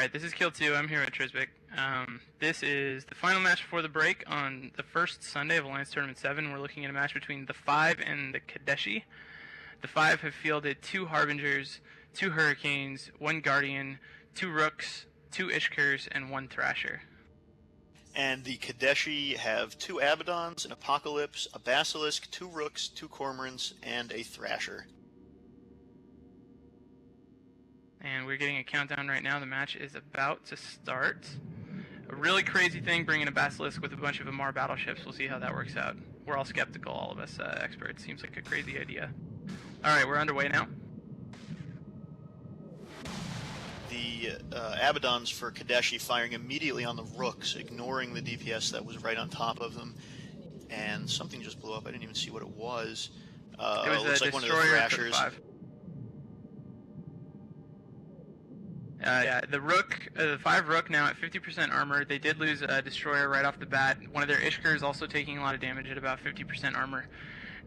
Alright, this is Kill 2. I'm here with Trisbic. This is the final match before the break on the first Sunday of Alliance Tournament 7. We're looking at a match between the 5 and the Kadeshi. The 5 have fielded 2 Harbingers, 2 Hurricanes, 1 Guardian, 2 Rooks, 2 Ishkers, and 1 Thrasher. And the Kadeshi have 2 Abaddons, an Apocalypse, a Basilisk, 2 Rooks, 2 Cormorants, and a Thrasher. And we're getting a countdown right now. The match is about to start. A really crazy thing, bringing a Basilisk with a bunch of Amar battleships. We'll see how that works out. We're all skeptical, all of us experts. Seems like a crazy idea. Alright, we're underway now. The Abaddons for Kadeshi firing immediately on the Rooks, ignoring the DPS that was right on top of them. And something just blew up. I didn't even see what it was. It was looks a like one of the destroyer for the Thrashers. 5. Yeah, the Rook, the 5 Rook now at 50% armor. They did lose a destroyer right off the bat. One of their Ishkers also taking a lot of damage at about 50% armor.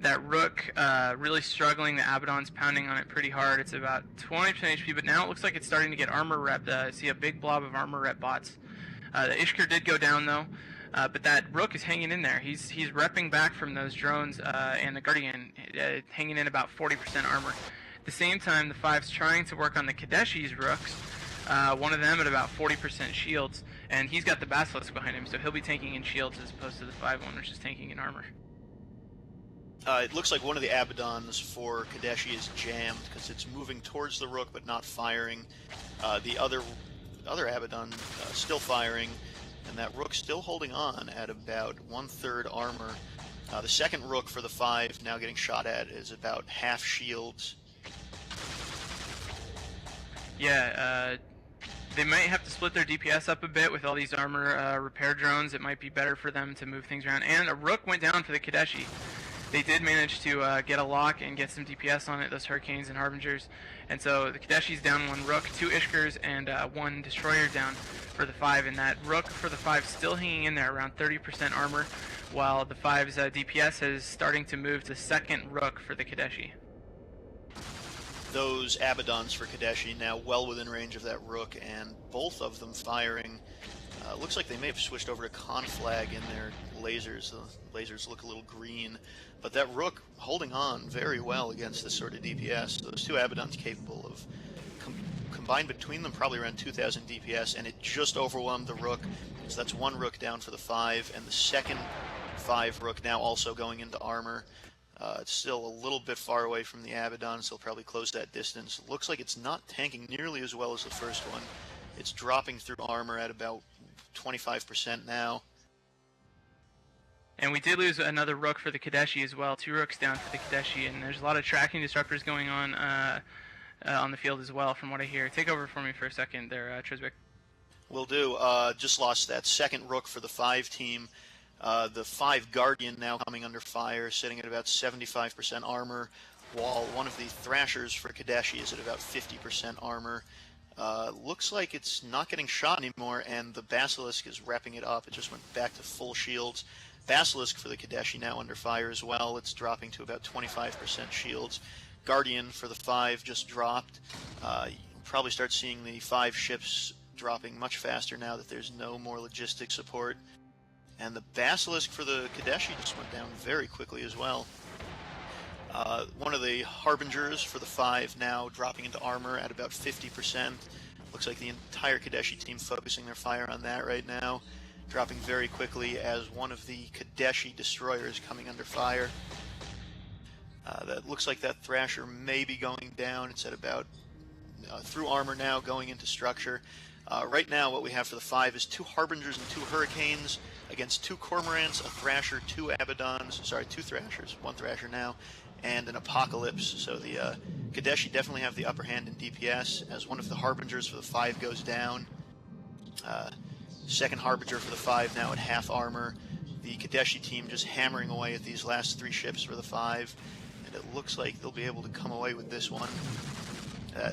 That Rook really struggling. The Abaddon's pounding on it pretty hard. It's about 20% HP, but now it looks like it's starting to get armor rep. I see a big blob of armor rep bots. The Ishker did go down though, but that Rook is hanging in there. He's repping back from those drones, and the Guardian hanging in about 40% armor. At the same time, the 5's trying to work on the Kadeshi's Rooks. One of them at about 40% shields, and he's got the Basilisk behind him, so he'll be tanking in shields as opposed to the 5 one, which is tanking in armor. It looks like one of the Abaddons for Kadeshi is jammed because it's moving towards the Rook but not firing. The other Abaddon still firing, and that Rook still holding on at about 1/3 armor. The second Rook for the 5 now getting shot at is about half shields. Yeah, they might have to split their DPS up a bit with all these armor repair drones. It might be better for them to move things around. And a Rook went down for the Kadeshi. They did manage to get a lock and get some DPS on it, those Hurricanes and Harbingers. And so the Kadeshi's down 1 Rook, 2 Ishkers, and 1 Destroyer down for the 5. And that Rook for the 5 still hanging in there around 30% armor, while the 5's DPS is starting to move to second Rook for the Kadeshi. Those Abaddons for Kadeshi now well within range of that Rook, and both of them firing. Looks like they may have switched over to Conflag in their lasers. The lasers look a little green, but that Rook holding on very well against this sort of DPS. Those 2 Abaddons capable of combined between them probably around 2,000 DPS, and it just overwhelmed the Rook. So that's 1 Rook down for the 5, and the second 5 Rook now also going into armor. It's still a little bit far away from the Abaddon, so they'll probably close that distance. Looks like it's not tanking nearly as well as the first one. It's dropping through armor at about 25% now. And we did lose another Rook for the Kadeshi as well. 2 Rooks down for the Kadeshi, and there's a lot of tracking disruptors going on the field as well, from what I hear. Take over for me for a second there, Trisbic. Will do. Just lost that second Rook for the 5 team. The 5 Guardian now coming under fire, sitting at about 75% armor, while one of the Thrashers for Kadeshi is at about 50% armor. Looks like it's not getting shot anymore, and the Basilisk is wrapping it up. It just went back to full shields. Basilisk for the Kadeshi now under fire as well. It's dropping to about 25% shields. Guardian for the 5 just dropped. You'll probably start seeing the 5 ships dropping much faster now that there's no more logistic support. And the Basilisk for the Kadeshi just went down very quickly as well. One of the Harbingers for the 5 now dropping into armor at about 50%. Looks like the entire Kadeshi team focusing their fire on that right now. Dropping very quickly as one of the Kadeshi destroyers coming under fire. That looks like that Thrasher may be going down. It's at about through armor now, going into structure. Right now what we have for the 5 is 2 Harbingers and 2 Hurricanes against 2 Cormorants, a Thrasher, 2 Abaddons, sorry, 2 Thrashers, 1 Thrasher now, and an Apocalypse. So the Kadeshi definitely have the upper hand in DPS as one of the Harbingers for the 5 goes down. Second Harbinger for the 5 now at half armor. The Kadeshi team just hammering away at these last 3 ships for the 5, and it looks like they'll be able to come away with this one.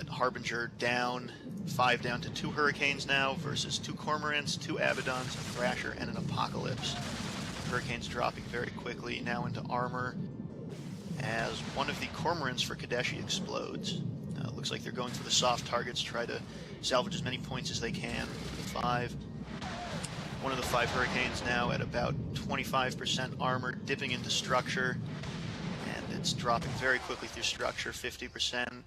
Harbinger down, 5 down to 2 Hurricanes now versus 2 Cormorants, 2 Abaddons, a Thrasher, and an Apocalypse. Hurricanes dropping very quickly now into armor as one of the Cormorants for Kadeshi explodes. Looks Looks like they're going for the soft targets, try to salvage as many points as they can. 5. One of the 5 Hurricanes now at about 25% armor, dipping into structure, and it's dropping very quickly through structure, 50%,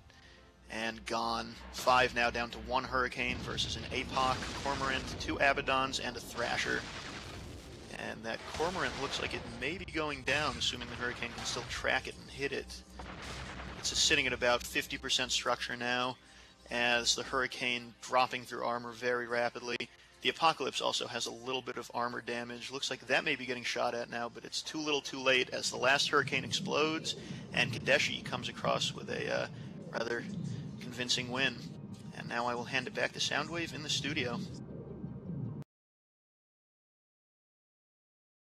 and gone. 5 now down to 1 Hurricane versus an APOC, Cormorant, 2 Abaddons, and a Thrasher. And that Cormorant looks like it may be going down, assuming the Hurricane can still track it and hit it. It's sitting at about 50% structure now, as the Hurricane dropping through armor very rapidly. The Apocalypse also has a little bit of armor damage. Looks like that may be getting shot at now, but it's too little too late as the last Hurricane explodes, and Kadeshi comes across with a rather convincing win. And now I will hand it back to Soundwave in the studio.